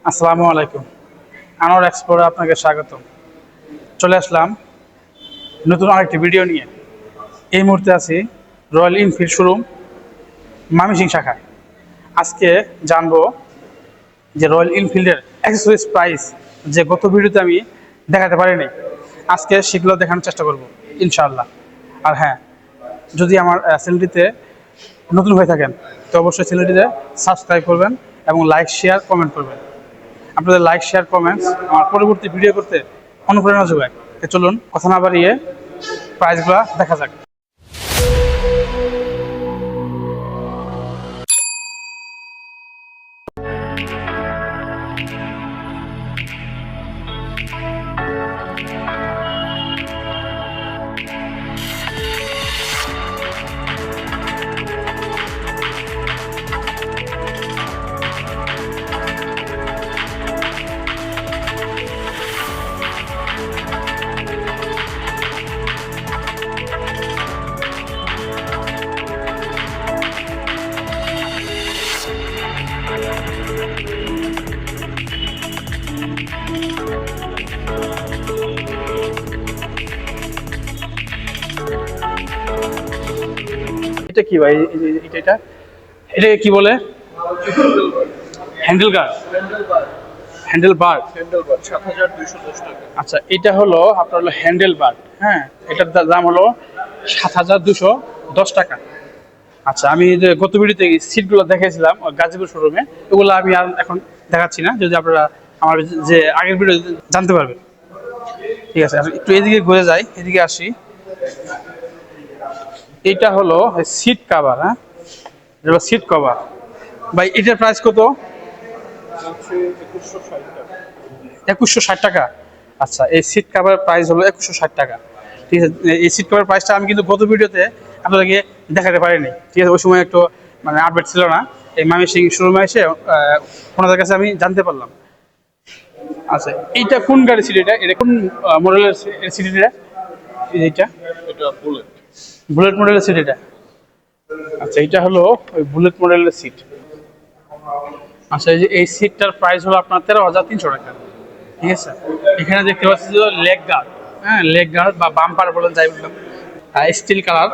আসসালামু আলাইকুম। আনোয়ার এক্সপ্লোরে আপনাকে স্বাগতম। চলে আসলাম নতুন আরেকটি ভিডিও নিয়ে। এই মুহূর্তে আছি রয়্যাল এনফিল্ড শোরুম ময়মনসিংহ শাখায়। আজকে জানবো যে রয়্যাল এনফিল্ডের অ্যাক্সেসরিজ প্রাইস যে গত ভিডিওতে আমি দেখাতে পারিনি, আজকে সেগুলো দেখানোর চেষ্টা করব ইনশাআল্লাহ। আর হ্যাঁ, যদি আমার চ্যানেলটিতে নতুন হয়ে থাকেন তো অবশ্যই চ্যানেলটিতে সাবস্ক্রাইব করবেন এবং লাইক শেয়ার কমেন্ট করবেন। আপনাদের লাইক শেয়ার কমেন্টস আমার পরবর্তী ভিডিও করতে অনুপ্রেরণা যোগায়। চলুন কথা না বাড়িয়ে প্রাইসগুলো দেখা যাক। এটা কি ভাই? এটা এটা কি বলে? Handle guard, handlebar. ৭,২১০ টাকা। আচ্ছা, এটা হলো আপনার হলো হ্যান্ডেল বার। হ্যাঁ, এটার দাম হলো ৭,২১০ টাকা। আচ্ছা, আমি যে গত ভিডিওতে সিটগুলো দেখেছিলাম গাজীপুর শোরুমে, ওগুলো আমি আর এখন দেখাচ্ছি না, যদি আপনারা আমার যে আগের ভিডিও জানতে পারবেন। ঠিক আছে, একটু এদিকে ঘুরে যাই, এদিকে আসি। এটা হলো সিট কাভার। হ্যাঁ, এটা হলো সিট কভার। ভাই এটার প্রাইস কত? ২১৬০ টাকা। আচ্ছা, এই সিট কাভারের প্রাইস হলো ২১৬০ টাকা। ঠিক আছে, এই সিট কাভার প্রাইসটা আমি কিন্তু গত ভিডিওতে আপনাদেরকে দেখাতে পারিনি। ঠিক আছে, ওই সময় একটু মানে আপডেট ছিল না। এই ময়মনসিংহ শোরুমে এসে ওনাদের কাছে আমি জানতে পারলাম। আচ্ছা, এইটা কোন গাড়ি সিট? এটা কোন মডেলের সিট? এইটা এটা বুলেট। বুলেট মডেলের সিট এটা। আচ্ছা, এটা হলো ওই বুলেট মডেলের সিট। আচ্ছা, এই যে এই সিটটার প্রাইস হলো আপনার ১৩,৩০০ টাকা। ঠিক আছে, এখানে দেখতে পাচ্ছি যে লেগ গার্ড। হ্যাঁ, লেগ গার্ড বা বাম্পার বলেন, যাই বললাম, স্টিল কালার।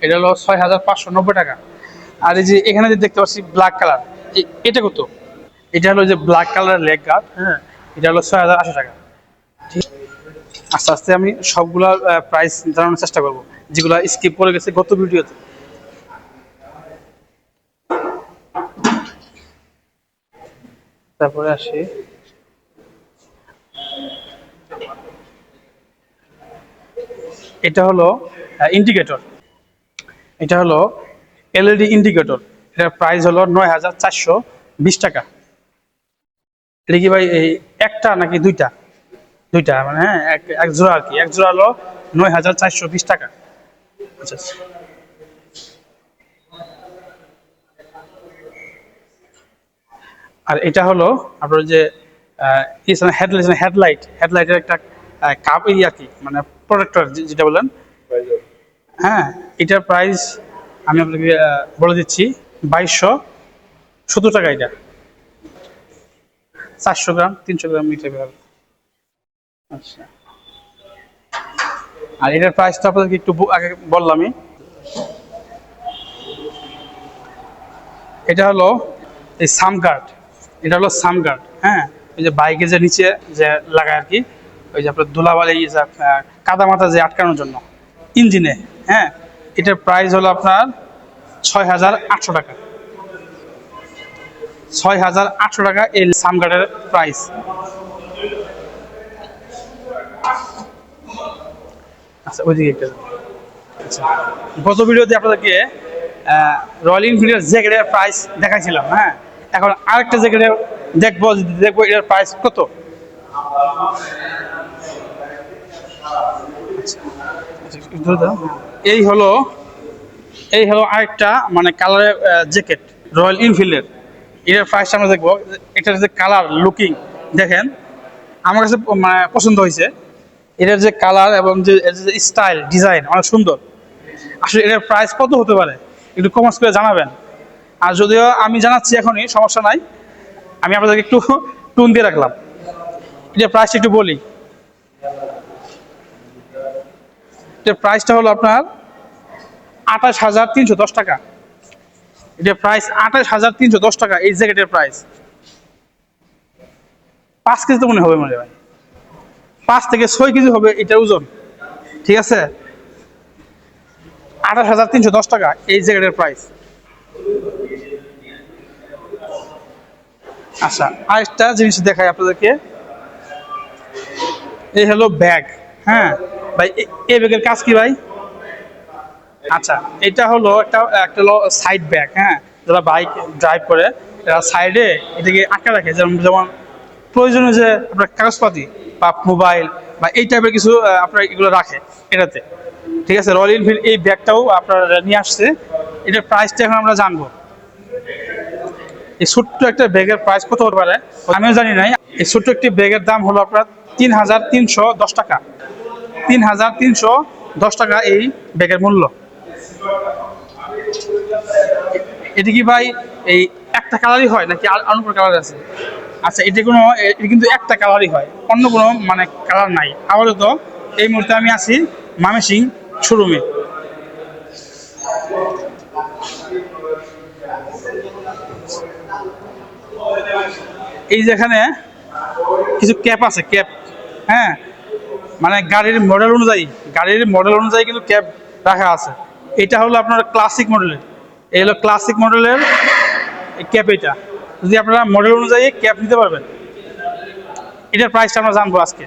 এটা হলো ৬,৫৯০ টাকা। আর এই যে এখানে যে দেখতে পাচ্ছি ব্ল্যাক কালার, এটা কত? এটা হলো যে ব্ল্যাক কালার লেগ গার্ড। হ্যাঁ, এটা হলো ৬,০৮০ টাকা। ঠিক, আস্তে আস্তে আমি সবগুলোর প্রাইস জানানোর চেষ্টা করবো, যেগুলো স্কিপ করে গেছে গত ভিডিওতে। তারপরে আসি, এটা হলো ইন্ডিকেটর। এটা হলো এলইডি ইন্ডিকেটর। এটার প্রাইস হলো ৯,৪২০ টাকা। এটা কি ভাই এই একটা নাকি দুইটা? দুইটা মানে, হ্যাঁ, এক জোড়া আর কি। এক জোড়া হলো ৯,৪২০ টাকা। আচ্ছা, আর এটা হলো আপনার যে হেডলাইটের একটা কাপ আর কি, মানে প্রোটেক্টর যেটা বলেন। হ্যাঁ, এটার প্রাইস আমি আপনাকে বলে দিচ্ছি, ২২৭০ টাকা। এটা ৪০০ গ্রাম ৩০০ গ্রাম নিতে হবে। আচ্ছা, আর এটার প্রাইস তো আপনাদেরকে একটু আগে বললামই। এটা হলো এই সামগার্ড। এটা হলো সামগার্ড। হ্যাঁ, ওই যে বাইকে যে নিচে যে লাগায় আর কি, ওই যে আপনার ধুলাবালি কাদা মাথা যে আটকানোর জন্য ইঞ্জিনে। হ্যাঁ, এটার প্রাইস হলো আপনার ৬,৮০০ টাকা। ৬,৮০০ টাকা এই সামগার্ডের প্রাইস। আচ্ছা, ওইদিকে একটা। আচ্ছা, গত ভিডিওতে আপনাদেরকে রয়্যাল এনফিল্ডের জ্যাকেটের প্রাইস দেখাইছিলাম। হ্যাঁ, এখন আরেকটা জ্যাকেটের দেখবো এটার প্রাইস কত। এই হলো আরেকটা মানে কালারের জ্যাকেট রয়্যাল এনফিল্ডের। এটার প্রাইসটা আমরা দেখবো। এটার যে কালার লুকিং দেখেন, আমার কাছে মানে পছন্দ হয়েছে। এটার যে কালার এবং যে স্টাইল ডিজাইন অনেক সুন্দর। আসলে এটার প্রাইস কত হতে পারে একটু কমেন্টস করে জানাবেন। আর যদিও আমি জানাচ্ছি এখনই, সমস্যা নাই। আমি আপনাদেরকে একটু টুন দিয়ে রাখলাম। এটা প্রাইসটা একটু বলি। এটার প্রাইসটা হলো আপনার 28,310 টাকা। এটার প্রাইস 28,310 টাকা। এই জ্যাকেটের প্রাইস 5 কেজি তো মনে হবে মনে ভাই, 5 থেকে 6 কেজি হবে এটার ওজন, ঠিক আছে। 28,310 টাকা এই জ্যাকেটের প্রাইস। আচ্ছা, আরেকটা জিনিস দেখাই আপনাদেরকে। এই হলো ব্যাগ। হ্যাঁ ভাই, এই ব্যাগের কাজ কি ভাই? আচ্ছা, এটা হলো একটা একটা সাইড ব্যাগ। হ্যাঁ, যারা বাইক ড্রাইভ করে তারা সাইডে এটাকে আটকে রাখে, যেমন যেমন প্রয়োজনীয় যে আপনার কাগজপাতি বা মোবাইল বা এই টাইপের কিছু আপনার এগুলো রাখে এটাতে, ঠিক আছে। রয়্যাল এনফিল্ড এই ব্যাগটাও আপনার নিয়ে আসছে। এটার প্রাইসটা এখন আমরা জানবো। এই ছোট্ট একটা ব্যাগের প্রাইস কত হতে পারে আমিও জানি নাই। এই ছোট্ট একটি ব্যাগের দাম হলো আপনার 3,310 টাকা। 3,310 টাকা এই ব্যাগের মূল্য। এটি কি ভাই এই একটা কালারই হয় নাকি অন্য কোনো কালার আছে? আচ্ছা, এটা কিন্তু একটা কালারই হয়, অন্য কোনো মানে কালার নাই। আপাতত এই মুহূর্তে আমি আছি ময়মনসিংহ শোরুমে। এই যেখানে কিছু ক্যাপ আছে, ক্যাপ। হ্যাঁ, মানে গাড়ির মডেল অনুযায়ী কিন্তু ক্যাপ রাখা আছে। এটা হলো আপনার ক্লাসিক মডেলের। এই হলো ক্লাসিক মডেলের ক্যাপ। এটা যদি আপনারা মডেল অনুযায়ী ক্যাপ নিতে পারবেন। এটার প্রাইসটা আমরা জানবো আজকে।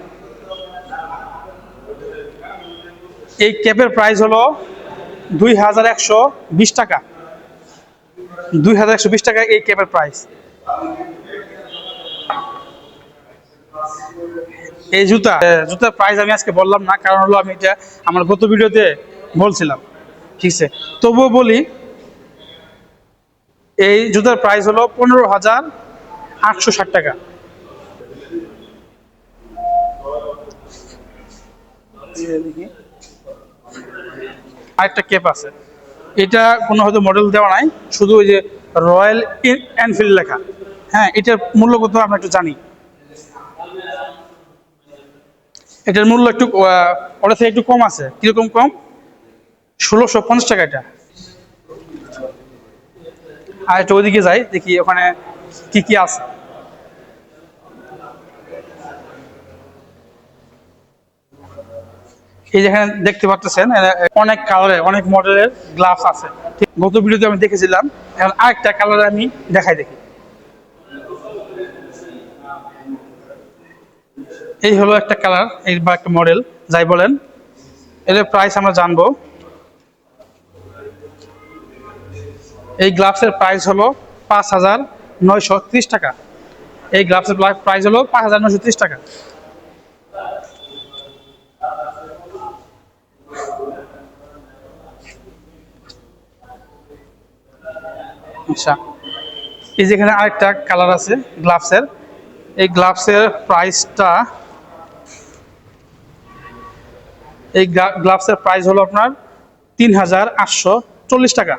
এই ক্যাপের প্রাইস হলো 2,120 টাকা। 2,120 টাকা এই ক্যাপের প্রাইস। এই জুতার প্রাইস আমি আজকে বললাম না, কারণ হলো আমি এটা আমার গত ভিডিওতে বলছিলাম, ঠিক আছে। তবুও বলি, এই জুতার প্রাইস হলো 15,860 টাকা। আরেকটা ক্যাপ আছে, এটা কোনো হয়তো মডেল দেওয়া নাই, শুধু ওই যে রয়্যাল এনফিল্ড লেখা। হ্যাঁ, এটার মূল্য কত আমরা একটু জানি। এটার মূল্য একটু ওটা থেকে একটু কম আছে। কিরকম কম? 1,650 টাকা এটা। আর একটু ওইদিকে যাই, দেখি ওখানে কি কি আছে। এই যেখানে দেখতে পাচ্ছেন অনেক কালারের অনেক মডেলের গ্লাভস আছে। ঠিক গত ভিডিওতে আমি দেখেছিলাম, এখন আরেকটা কালার আমি দেখাই। দেখি, এই হলো একটা কালার, এই বা একটা মডেল যাই বলেন। এর প্রাইস আমরা জানবো। এই গ্লাভসের প্রাইস হলো 5,930 টাকা। এই গ্লাভসের প্রাইস হলো 5,930 টাকা। আচ্ছা, এই যেখানে আরেকটা কালার আছে গ্লাভসের। এই গ্লাভসের প্রাইসটা, এই গ্লাভসের প্রাইস হলো আপনার 3,840 টাকা।